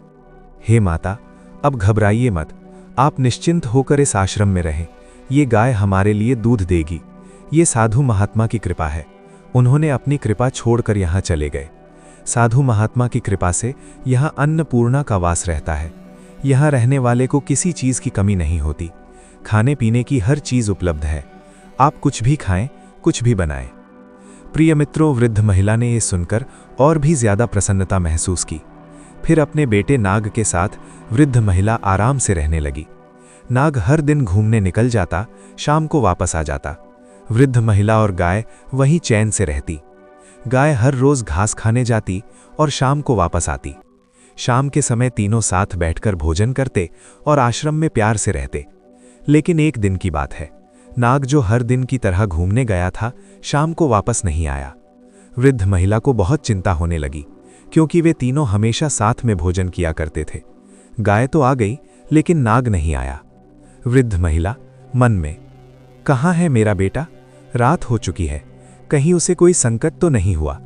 हे माता, अब घबराइए मत, आप निश्चिंत होकर इस आश्रम में रहें। ये गाय हमारे लिए दूध देगी। ये साधु महात्मा की कृपा है। उन्होंने अपनी कृपा छोड़कर यहाँ चले गए। साधु महात्मा की कृपा से यहाँ अन्नपूर्णा का वास रहता है। यहाँ रहने वाले को किसी चीज़ की कमी नहीं होती। खाने पीने की हर चीज़ उपलब्ध है। आप कुछ भी खाएं, कुछ भी बनाएं। प्रिय मित्रों, वृद्ध महिला ने ये सुनकर और भी ज्यादा प्रसन्नता महसूस की। फिर अपने बेटे नाग के साथ वृद्ध महिला आराम से रहने लगी। नाग हर दिन घूमने निकल जाता, शाम को वापस आ जाता। वृद्ध महिला और गाय वहीं चैन से रहती। गाय हर रोज घास खाने जाती और शाम को वापस आती। शाम के समय तीनों साथ बैठकर भोजन करते और आश्रम में प्यार से रहते। लेकिन एक दिन की बात है, नाग जो हर दिन की तरह घूमने गया था, शाम को वापस नहीं आया। वृद्ध महिला को बहुत चिंता होने लगी, क्योंकि वे तीनों हमेशा साथ में भोजन किया करते थे। गाय तो आ गई, लेकिन नाग नहीं आया। वृद्ध महिला मन में, कहाँ है मेरा बेटा? रात हो चुकी है, कहीं उसे कोई संकट तो नहीं हुआ।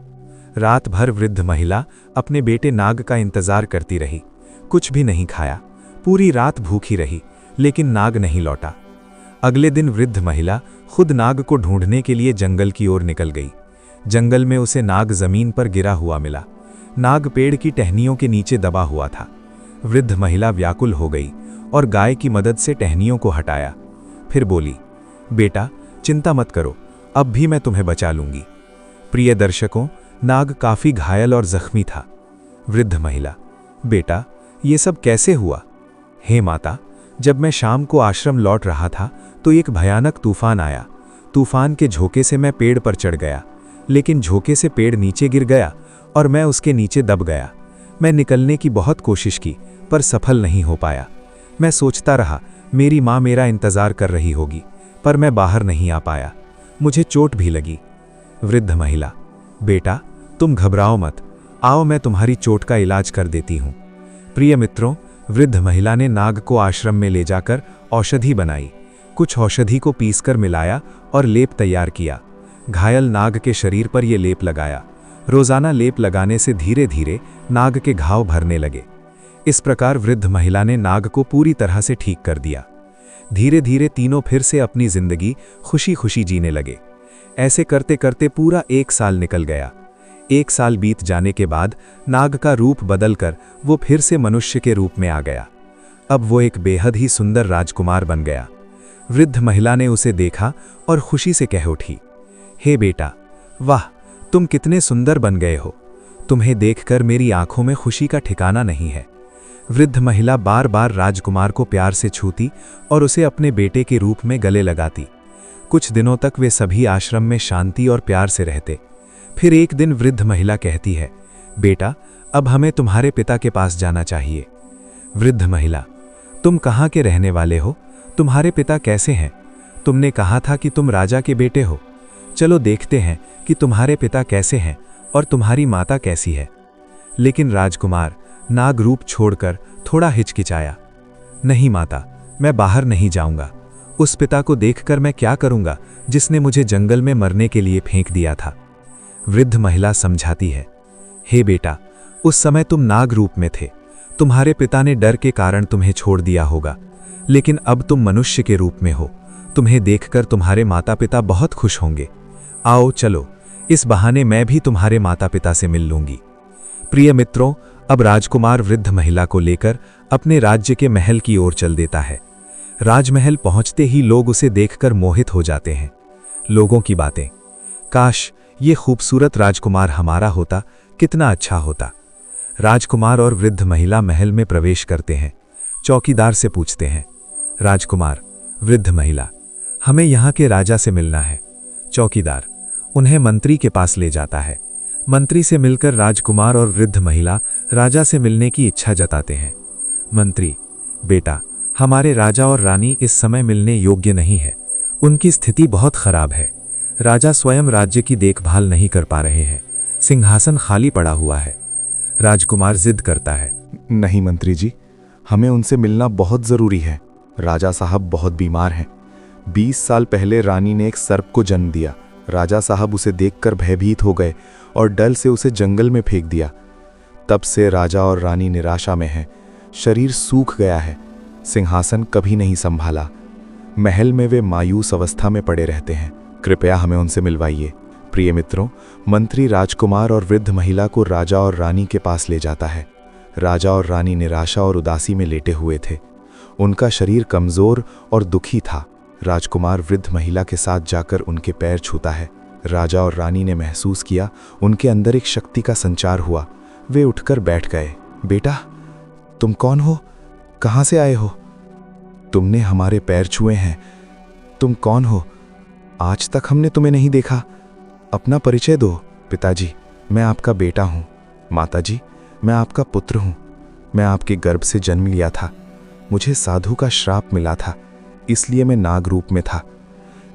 रात भर वृद्ध महिला अपने बेटे नाग का इंतजार करती रही। कुछ भी नहीं खाया, पूरी रात भूखी रही, लेकिन नाग नहीं लौटा। अगले दिन वृद्ध महिला खुद नाग को ढूंढने के लिए जंगल की ओर निकल गई। जंगल में उसे नाग जमीन पर गिरा हुआ मिला। नाग पेड़ की टहनियों के नीचे दबा हुआ था। वृद्ध महिला व्याकुल हो गई और गाय की मदद से टहनियों को हटाया। फिर बोली, बेटा, चिंता मत करो, अब भी मैं तुम्हें बचा लूंगी। प्रिय दर्शकों, नाग काफी घायल और जख्मी था। वृद्ध महिला, बेटा, ये सब कैसे हुआ? हे माता, जब मैं शाम को आश्रम लौट रहा था तो एक भयानक तूफान आया। तूफान के झोंके से मैं पेड़ पर चढ़ गया, लेकिन झोंके से पेड़ नीचे गिर गया और मैं उसके नीचे दब गया। मैं निकलने की बहुत कोशिश की, पर सफल नहीं हो पाया। मैं सोचता रहा मेरी माँ मेरा इंतजार कर रही होगी, पर मैं बाहर नहीं आ पाया। मुझे चोट भी लगी। वृद्ध महिला, बेटा, तुम घबराओ मत, आओ मैं तुम्हारी चोट का इलाज कर देती हूँ। प्रिय मित्रों, वृद्ध महिला ने नाग को आश्रम में ले जाकर औषधि बनाई। कुछ औषधि को पीसकर मिलाया और लेप तैयार किया। घायल नाग के शरीर पर यह लेप लगाया। रोजाना लेप लगाने से धीरे धीरे नाग के घाव भरने लगे। इस प्रकार वृद्ध महिला ने नाग को पूरी तरह से ठीक कर दिया। धीरे धीरे तीनों फिर से अपनी जिंदगी खुशी खुशी जीने लगे। ऐसे करते करते पूरा 1 साल निकल गया। 1 साल बीत जाने के बाद नाग का रूप बदलकर वो फिर से मनुष्य के रूप में आ गया। अब वो एक बेहद ही सुंदर राजकुमार बन गया। वृद्ध महिला ने उसे देखा और खुशी से कह उठी, हे बेटा, वाह, तुम कितने सुंदर बन गए हो। तुम्हें देखकर मेरी आंखों में खुशी का ठिकाना नहीं है। वृद्ध महिला बार बार राजकुमार को प्यार से छूती और उसे अपने बेटे के रूप में गले लगाती। कुछ दिनों तक वे सभी आश्रम में शांति और प्यार से रहते। फिर एक दिन वृद्ध महिला कहती है, बेटा, अब हमें तुम्हारे पिता के पास जाना चाहिए। वृद्ध महिला, तुम कहाँ के रहने वाले हो? तुम्हारे पिता कैसे हैं? तुमने कहा था कि तुम राजा के बेटे हो। चलो देखते हैं कि तुम्हारे पिता कैसे हैं और तुम्हारी माता कैसी है। लेकिन राजकुमार नाग रूप छोड़कर थोड़ा हिचकिचाया। नहीं माता, मैं बाहर नहीं जाऊंगा। उस पिता को देखकर मैं क्या करूंगा जिसने मुझे जंगल में मरने के लिए फेंक दिया था। वृद्ध महिला समझाती है, हे बेटा, उस समय तुम नाग रूप में थे। तुम्हारे पिता ने डर के कारण तुम्हें छोड़ दिया होगा, लेकिन अब तुम मनुष्य के रूप में हो। तुम्हें देखकर तुम्हारे माता पिता बहुत खुश होंगे। आओ चलो, इस बहाने मैं भी तुम्हारे माता पिता से मिल लूंगी। प्रिय मित्रों, अब राजकुमार वृद्ध महिला को लेकर अपने राज्य के महल की ओर चल देता है। राजमहल पहुंचते ही लोग उसे देखकर मोहित हो जाते हैं। लोगों की बातें, काश ये खूबसूरत राजकुमार हमारा होता, कितना अच्छा होता। राजकुमार और वृद्ध महिला महल में प्रवेश करते हैं। चौकीदार से पूछते हैं, राजकुमार, वृद्ध महिला, हमें यहाँ के राजा से मिलना है। चौकीदार उन्हें मंत्री के पास ले जाता है। मंत्री से मिलकर राजकुमार और वृद्ध महिला राजा से मिलने की इच्छा जताते हैं। मंत्री, बेटा, हमारे राजा और रानी इस समय मिलने योग्य नहीं है। उनकी स्थिति बहुत खराब है। राजा स्वयं राज्य की देखभाल नहीं कर पा रहे हैं। सिंहासन खाली पड़ा हुआ है। राजकुमार जिद करता है, नहीं मंत्री जी, हमें उनसे मिलना बहुत ज़रूरी है। राजा साहब बहुत बीमार हैं। 20 साल पहले रानी ने एक सर्प को जन्म दिया। राजा साहब उसे देखकर भयभीत हो गए और डर से उसे जंगल में फेंक दिया। तब से राजा और रानी निराशा में हैं। शरीर सूख गया है। सिंहासन कभी नहीं संभाला। महल में वे मायूस अवस्था में पड़े रहते हैं। कृपया हमें उनसे मिलवाइए। प्रिय मित्रों, मंत्री राजकुमार और वृद्ध महिला को राजा और रानी के पास ले जाता है। राजा और रानी निराशा और उदासी में लेटे हुए थे। उनका शरीर कमजोर और दुखी था। राजकुमार वृद्ध महिला के साथ जाकर उनके पैर छूता है। राजा और रानी ने महसूस किया उनके अंदर एक शक्ति का संचार हुआ। वे उठकर बैठ गए। बेटा, तुम कौन हो? कहाँ से आए हो? तुमने हमारे पैर छुए हैं। तुम कौन हो? आज तक हमने तुम्हें नहीं देखा। अपना परिचय दो। पिताजी, मैं आपका बेटा हूँ। माताजी, मैं आपका पुत्र हूँ। मैं आपके गर्भ से जन्म लिया था। मुझे साधु का श्राप मिला था, इसलिए मैं नाग रूप में था।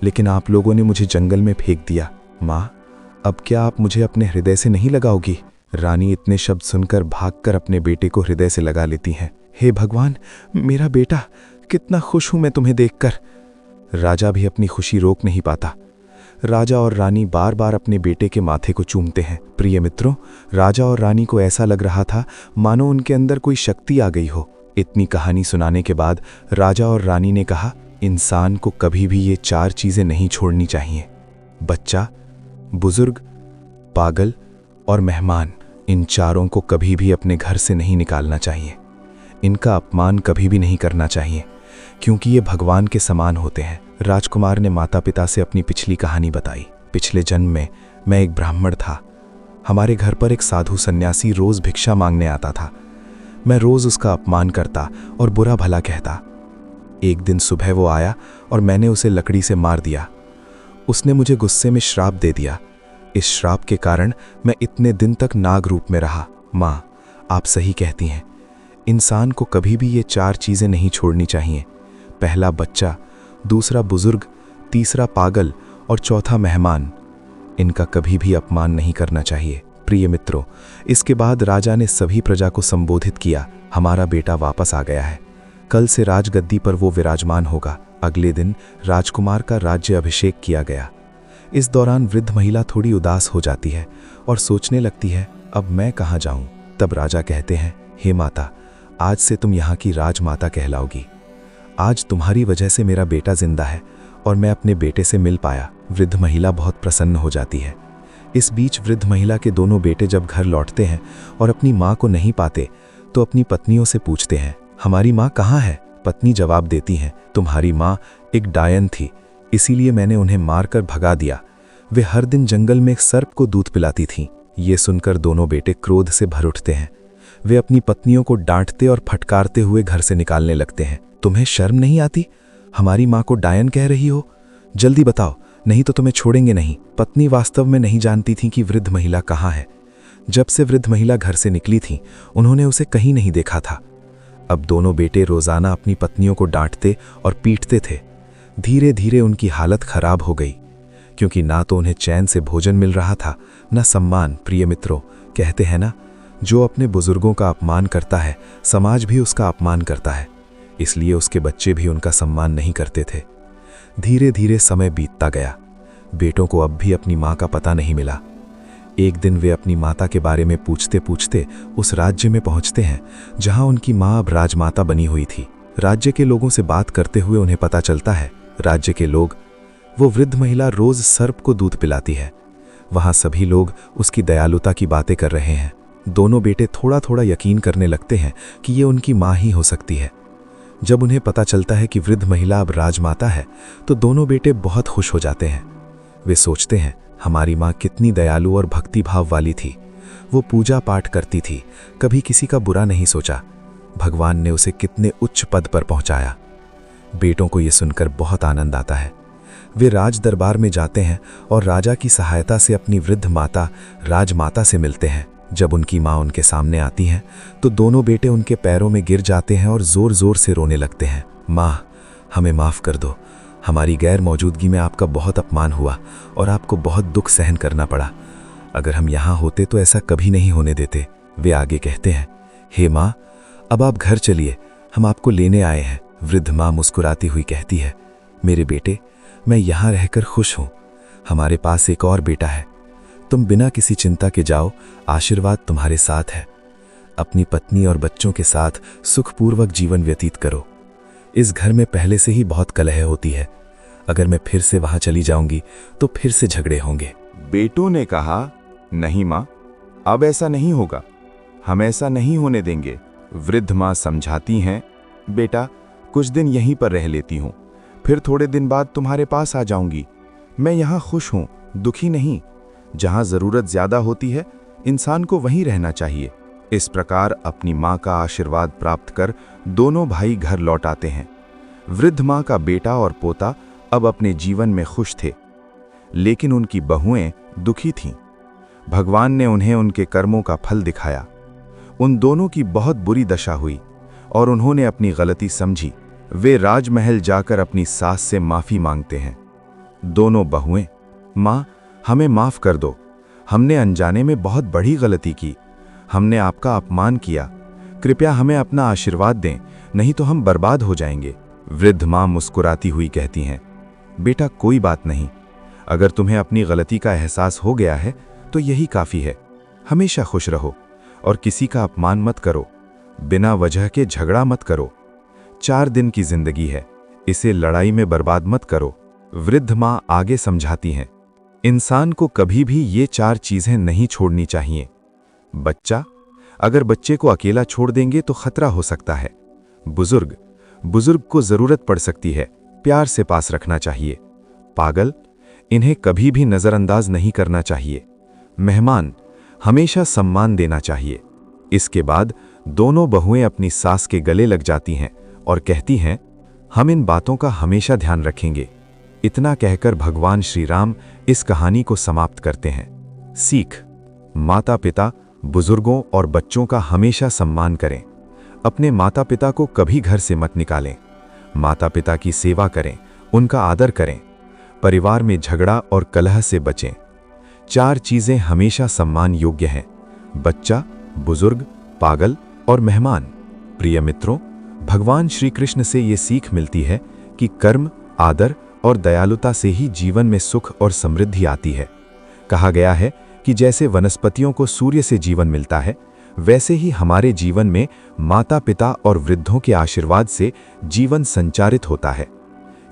लेकिन आप लोगों ने मुझे जंगल में फेंक दिया। माँ, अब क्या आप मुझे अपने हृदय से नहीं लगाओगी? रानी इतने शब्द सुनकर भागकर अपने बेटे को हृदय से लगा लेती हैं। हे भगवान, मेरा बेटा, कितना खुश हूं मैं तुम्हें देखकर। राजा भी अपनी खुशी रोक नहीं पाता। राजा और रानी बार बार अपने बेटे के माथे को चूमते हैं। प्रिय मित्रों, राजा और रानी को ऐसा लग रहा था मानो उनके अंदर कोई शक्ति आ गई हो। इतनी कहानी सुनाने के बाद राजा और रानी ने कहा, इंसान को कभी भी ये 4 चीजें नहीं छोड़नी चाहिए: बच्चा, बुजुर्ग, पागल और मेहमान। इन चारों को कभी भी अपने घर से नहीं निकालना चाहिए। इनका अपमान कभी भी नहीं करना चाहिए, क्योंकि ये भगवान के समान होते हैं। राजकुमार ने माता पिता से अपनी पिछली कहानी बताई। पिछले जन्म में मैं एक ब्राह्मण था। हमारे घर पर एक साधु सन्यासी रोज भिक्षा मांगने आता था। मैं रोज उसका अपमान करता और बुरा भला कहता। एक दिन सुबह वो आया और मैंने उसे लकड़ी से मार दिया। उसने मुझे गुस्से में श्राप दे दिया। इस श्राप के कारण मैं इतने दिन तक नाग रूप में रहा। माँ, आप सही कहती हैं। इंसान को कभी भी ये 4 चीज़ें नहीं छोड़नी चाहिए: पहला बच्चा, दूसरा बुजुर्ग, तीसरा पागल और चौथा मेहमान। इनका कभी भी अपमान नहीं करना चाहिए। प्रिय मित्रों, इसके बाद राजा ने सभी प्रजा को संबोधित किया, हमारा बेटा वापस आ गया है। कल से राजगद्दी पर वो विराजमान होगा। अगले दिन राजकुमार का राज्य अभिषेक किया गया। इस दौरान वृद्ध महिला थोड़ी उदास हो जाती है और सोचने लगती है, अब मैं कहाँ जाऊं। तब राजा कहते हैं, हे माता, आज से तुम यहाँ की राजमाता कहलाओगी। आज तुम्हारी वजह से मेरा बेटा जिंदा है और मैं अपने बेटे से मिल पाया। वृद्ध महिला बहुत प्रसन्न हो जाती है। इस बीच वृद्ध महिला के दोनों बेटे जब घर लौटते हैं और अपनी माँ को नहीं पाते तो अपनी पत्नियों से पूछते हैं, हमारी माँ कहाँ है? पत्नी जवाब देती हैं, तुम्हारी माँ एक डायन थी, इसीलिए मैंने उन्हें मारकर भगा दिया। वे हर दिन जंगल में एक सर्प को दूध पिलाती थीं। ये सुनकर दोनों बेटे क्रोध से भर उठते हैं। वे अपनी पत्नियों को डांटते और फटकारते हुए घर से निकालने लगते हैं। तुम्हें शर्म नहीं आती? हमारी माँ को डायन कह रही हो? जल्दी बताओ, नहीं तो तुम्हें छोड़ेंगे नहीं। पत्नी वास्तव में नहीं जानती थी कि वृद्ध महिला कहाँ है। जब से वृद्ध महिला घर से निकली थी, उन्होंने उसे कहीं नहीं देखा था। अब दोनों बेटे रोजाना अपनी पत्नियों को डांटते और पीटते थे। धीरे धीरे उनकी हालत खराब हो गई, क्योंकि ना तो उन्हें चैन से भोजन मिल रहा था, न सम्मान। प्रिय मित्रों, कहते हैं ना, जो अपने बुजुर्गों का अपमान करता है, समाज भी उसका अपमान करता है। इसलिए उसके बच्चे भी उनका सम्मान नहीं करते थे। धीरे धीरे समय बीतता गया। बेटों को अब भी अपनी माँ का पता नहीं मिला। एक दिन वे अपनी माता के बारे में पूछते पूछते उस राज्य में पहुंचते हैं जहां उनकी माँ अब राजमाता बनी हुई थी। राज्य के लोगों से बात करते हुए उन्हें पता चलता है, राज्य के लोग, वो वृद्ध महिला रोज सर्प को दूध पिलाती है। वहां सभी लोग उसकी दयालुता की बातें कर रहे हैं। दोनों बेटे थोड़ा थोड़ा यकीन करने लगते हैं कि ये उनकी माँ ही हो सकती है। जब उन्हें पता चलता है कि वृद्ध महिला अब राजमाता है, तो दोनों बेटे बहुत खुश हो जाते हैं। वे सोचते हैं, हमारी माँ कितनी दयालु और भक्ति भाव वाली थी। वो पूजा पाठ करती थी, कभी किसी का बुरा नहीं सोचा। भगवान ने उसे कितने उच्च पद पर पहुंचाया। बेटों को ये सुनकर बहुत आनंद आता है। वे राज दरबार में जाते हैं और राजा की सहायता से अपनी वृद्ध माता राजमाता से मिलते हैं। जब उनकी माँ उनके सामने आती हैं, तो दोनों बेटे उनके पैरों में गिर जाते हैं और जोर जोर से रोने लगते हैं। माँ, हमें माफ़ कर दो। हमारी गैर मौजूदगी में आपका बहुत अपमान हुआ और आपको बहुत दुख सहन करना पड़ा। अगर हम यहाँ होते तो ऐसा कभी नहीं होने देते। वे आगे कहते हैं, हे माँ, अब आप घर चलिए, हम आपको लेने आए हैं। वृद्ध माँ मुस्कुराती हुई कहती है, मेरे बेटे, मैं यहाँ रहकर खुश हूँ। हमारे पास एक और बेटा है। तुम बिना किसी चिंता के जाओ, आशीर्वाद तुम्हारे साथ है। अपनी पत्नी और बच्चों के साथ सुखपूर्वक जीवन व्यतीत करो। इस घर में पहले से ही बहुत कलह होती है। अगर मैं फिर से वहां चली जाऊंगी तो फिर से झगड़े होंगे। बेटों ने कहा, नहीं माँ, अब ऐसा नहीं होगा, हम ऐसा नहीं होने देंगे। वृद्ध माँ समझाती हैं, बेटा, कुछ दिन यहीं पर रह लेती हूँ, फिर थोड़े दिन बाद तुम्हारे पास आ जाऊंगी। मैं यहाँ खुश हूँ, दुखी नहीं। जहाँ ज़रूरत ज़्यादा होती है, इंसान को वहीं रहना चाहिए। इस प्रकार अपनी माँ का आशीर्वाद प्राप्त कर दोनों भाई घर लौट आते हैं। वृद्ध माँ का बेटा और पोता अब अपने जीवन में खुश थे, लेकिन उनकी बहुएं दुखी थीं। भगवान ने उन्हें उनके कर्मों का फल दिखाया। उन दोनों की बहुत बुरी दशा हुई और उन्होंने अपनी गलती समझी। वे राजमहल जाकर अपनी सास से माफ़ी मांगते हैं। दोनों बहुएं, माँ, हमें माफ़ कर दो, हमने अनजाने में बहुत बड़ी गलती की। हमने आपका अपमान किया। कृपया हमें अपना आशीर्वाद दें, नहीं तो हम बर्बाद हो जाएंगे। वृद्ध माँ मुस्कुराती हुई कहती हैं, बेटा, कोई बात नहीं। अगर तुम्हें अपनी गलती का एहसास हो गया है तो यही काफ़ी है। हमेशा खुश रहो और किसी का अपमान मत करो। बिना वजह के झगड़ा मत करो। 4 दिन की जिंदगी है, इसे लड़ाई में बर्बाद मत करो। वृद्ध माँ आगे समझाती हैं, इंसान को कभी भी ये 4 चीज़ें नहीं छोड़नी चाहिए। बच्चा, अगर बच्चे को अकेला छोड़ देंगे तो खतरा हो सकता है। बुजुर्ग को जरूरत पड़ सकती है, प्यार से पास रखना चाहिए। पागल, इन्हें कभी भी नजरअंदाज नहीं करना चाहिए। मेहमान, हमेशा सम्मान देना चाहिए। इसके बाद दोनों बहुएं अपनी सास के गले लग जाती हैं और कहती हैं, हम इन बातों का हमेशा ध्यान रखेंगे। इतना कहकर भगवान श्री राम इस कहानी को समाप्त करते हैं। सीख, माता पिता, बुजुर्गों और बच्चों का हमेशा सम्मान करें। अपने माता पिता को कभी घर से मत निकालें। माता पिता की सेवा करें, उनका आदर करें। परिवार में झगड़ा और कलह से बचें। 4 चीजें हमेशा सम्मान योग्य हैं: बच्चा, बुजुर्ग, पागल और मेहमान। प्रिय मित्रों, भगवान श्री कृष्ण से ये सीख मिलती है कि कर्म, आदर और दयालुता से ही जीवन में सुख और समृद्धि आती है। कहा गया है कि जैसे वनस्पतियों को सूर्य से जीवन मिलता है, वैसे ही हमारे जीवन में माता पिता और वृद्धों के आशीर्वाद से जीवन संचारित होता है।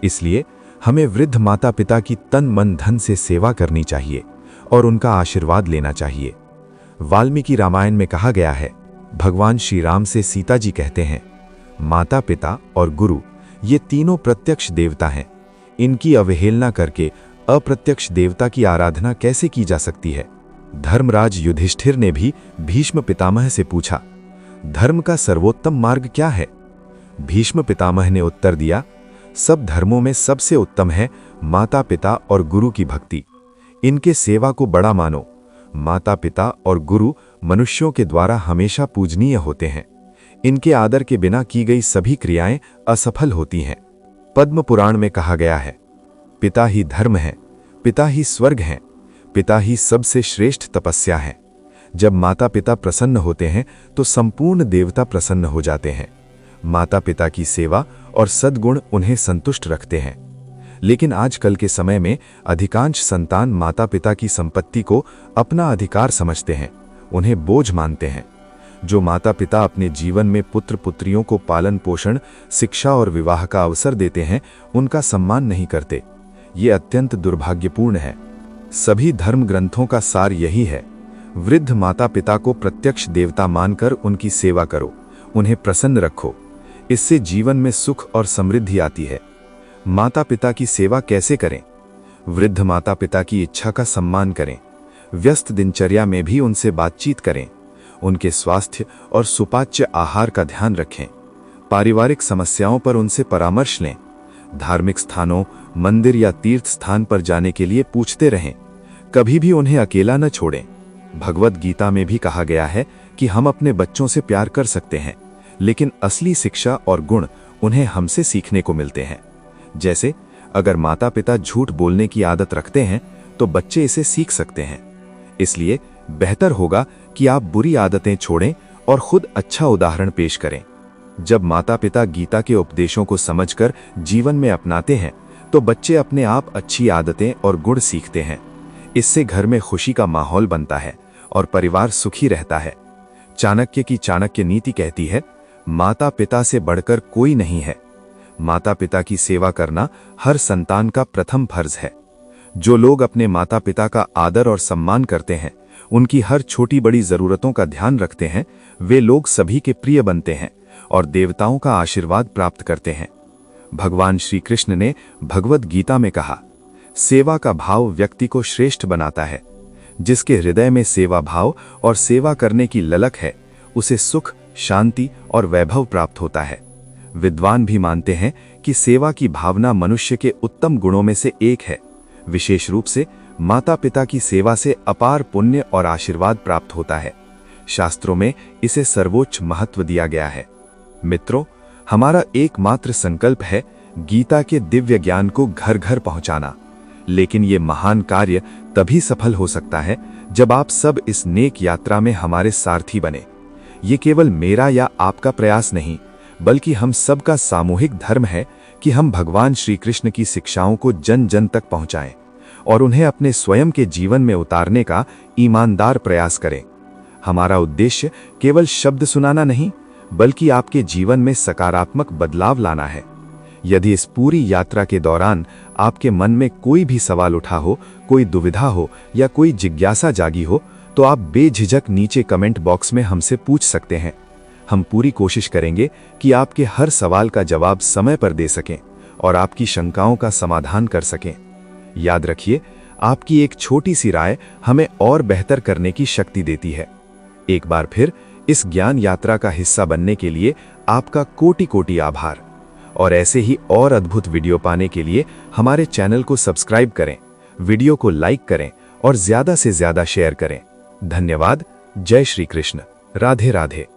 इसलिए हमें वृद्ध माता पिता की तन मन धन से सेवा करनी चाहिए और उनका आशीर्वाद लेना चाहिए। वाल्मीकि रामायण में कहा गया है, भगवान श्री राम से सीता जी कहते हैं, माता पिता और गुरु ये तीनों प्रत्यक्ष देवता हैं। इनकी अवहेलना करके अप्रत्यक्ष देवता की आराधना कैसे की जा सकती है? धर्मराज युधिष्ठिर ने भी भीष्म पितामह से पूछा, धर्म का सर्वोत्तम मार्ग क्या है? भीष्म पितामह ने उत्तर दिया, सब धर्मों में सबसे उत्तम है माता पिता और गुरु की भक्ति। इनके सेवा को बड़ा मानो। माता पिता और गुरु मनुष्यों के द्वारा हमेशा पूजनीय होते हैं। इनके आदर के बिना की गई सभी क्रियाएं असफल होती हैं। पद्म पुराण में कहा गया है, पिता ही धर्म है, पिता ही स्वर्ग है, पिता ही सबसे श्रेष्ठ तपस्या है। जब माता पिता प्रसन्न होते हैं तो संपूर्ण देवता प्रसन्न हो जाते हैं। माता पिता की सेवा और सद्गुण उन्हें संतुष्ट रखते हैं। लेकिन आजकल के समय में अधिकांश संतान माता पिता की संपत्ति को अपना अधिकार समझते हैं, उन्हें बोझ मानते हैं। जो माता पिता अपने जीवन में पुत्र पुत्रियों को पालन पोषण, शिक्षा और विवाह का अवसर देते हैं, उनका सम्मान नहीं करते। ये अत्यंत दुर्भाग्यपूर्ण है। सभी धर्म ग्रंथों का सार यही है, वृद्ध माता पिता को प्रत्यक्ष देवता मानकर उनकी सेवा करो, उन्हें प्रसन्न रखो। इससे जीवन में सुख और समृद्धि आती है। माता पिता की सेवा कैसे करें? वृद्ध माता पिता की इच्छा का सम्मान करें। व्यस्त दिनचर्या में भी उनसे बातचीत करें। उनके स्वास्थ्य और सुपाच्य आहार का ध्यान रखें। पारिवारिक समस्याओं पर उनसे परामर्श लें। धार्मिक स्थानों, मंदिर या तीर्थ स्थान पर जाने के लिए पूछते रहें। कभी भी उन्हें अकेला न छोड़ें। भगवद गीता में भी कहा गया है कि हम अपने बच्चों से प्यार कर सकते हैं, लेकिन असली शिक्षा और गुण उन्हें हमसे सीखने को मिलते हैं। जैसे अगर माता पिता झूठ बोलने की आदत रखते हैं तो बच्चे इसे सीख सकते हैं। इसलिए बेहतर होगा कि आप बुरी आदतें छोड़ें और खुद अच्छा उदाहरण पेश करें। जब माता पिता गीता के उपदेशों को समझकर जीवन में अपनाते हैं तो बच्चे अपने आप अच्छी आदतें और गुण सीखते हैं। इससे घर में खुशी का माहौल बनता है और परिवार सुखी रहता है। चाणक्य की चाणक्य नीति कहती है, माता पिता से बढ़कर कोई नहीं है। माता पिता की सेवा करना हर संतान का प्रथम फर्ज है। जो लोग अपने माता पिता का आदर और सम्मान करते हैं, उनकी हर छोटी बड़ी जरूरतों का ध्यान रखते हैं, वे लोग सभी के प्रिय बनते हैं और देवताओं का आशीर्वाद प्राप्त करते हैं। भगवान श्री कृष्ण ने भगवद गीता में कहा, सेवा का भाव व्यक्ति को श्रेष्ठ बनाता है। जिसके हृदय में सेवा भाव और सेवा करने की ललक है, उसे सुख, शांति और वैभव प्राप्त होता है। विद्वान भी मानते हैं कि सेवा की भावना मनुष्य के उत्तम गुणों में से एक है। विशेष रूप से माता पिता की सेवा से अपार पुण्य और आशीर्वाद प्राप्त होता है। शास्त्रों में इसे सर्वोच्च महत्व दिया गया है। मित्रों, हमारा एकमात्र संकल्प है गीता के दिव्य ज्ञान को घर घर पहुंचाना। लेकिन ये महान कार्य तभी सफल हो सकता है जब आप सब इस नेक यात्रा में हमारे सारथी बने। ये केवल मेरा या आपका प्रयास नहीं, बल्कि हम सबका सामूहिक धर्म है कि हम भगवान श्री कृष्ण की शिक्षाओं को जन जन तक पहुंचाएं और उन्हें अपने स्वयं के जीवन में उतारने का ईमानदार प्रयास करें। हमारा उद्देश्य केवल शब्द सुनाना नहीं, बल्कि आपके जीवन में सकारात्मक बदलाव लाना है। यदि इस पूरी यात्रा के दौरान आपके मन में कोई भी सवाल उठा हो, कोई दुविधा हो या कोई जिज्ञासा जागी हो, तो आप बेझिझक नीचे कमेंट बॉक्स में हमसे पूछ सकते हैं। हम पूरी कोशिश करेंगे कि आपके हर सवाल का जवाब समय पर दे सकें और आपकी शंकाओं का समाधान कर सकें। याद रखिए, आपकी एक छोटी सी राय हमें और बेहतर करने की शक्ति देती है। एक बार फिर इस ज्ञान यात्रा का हिस्सा बनने के लिए आपका कोटि कोटि आभार। और ऐसे ही और अद्भुत वीडियो पाने के लिए हमारे चैनल को सब्सक्राइब करें, वीडियो को लाइक करें और ज्यादा से ज्यादा शेयर करें। धन्यवाद। जय श्री कृष्ण। राधे राधे।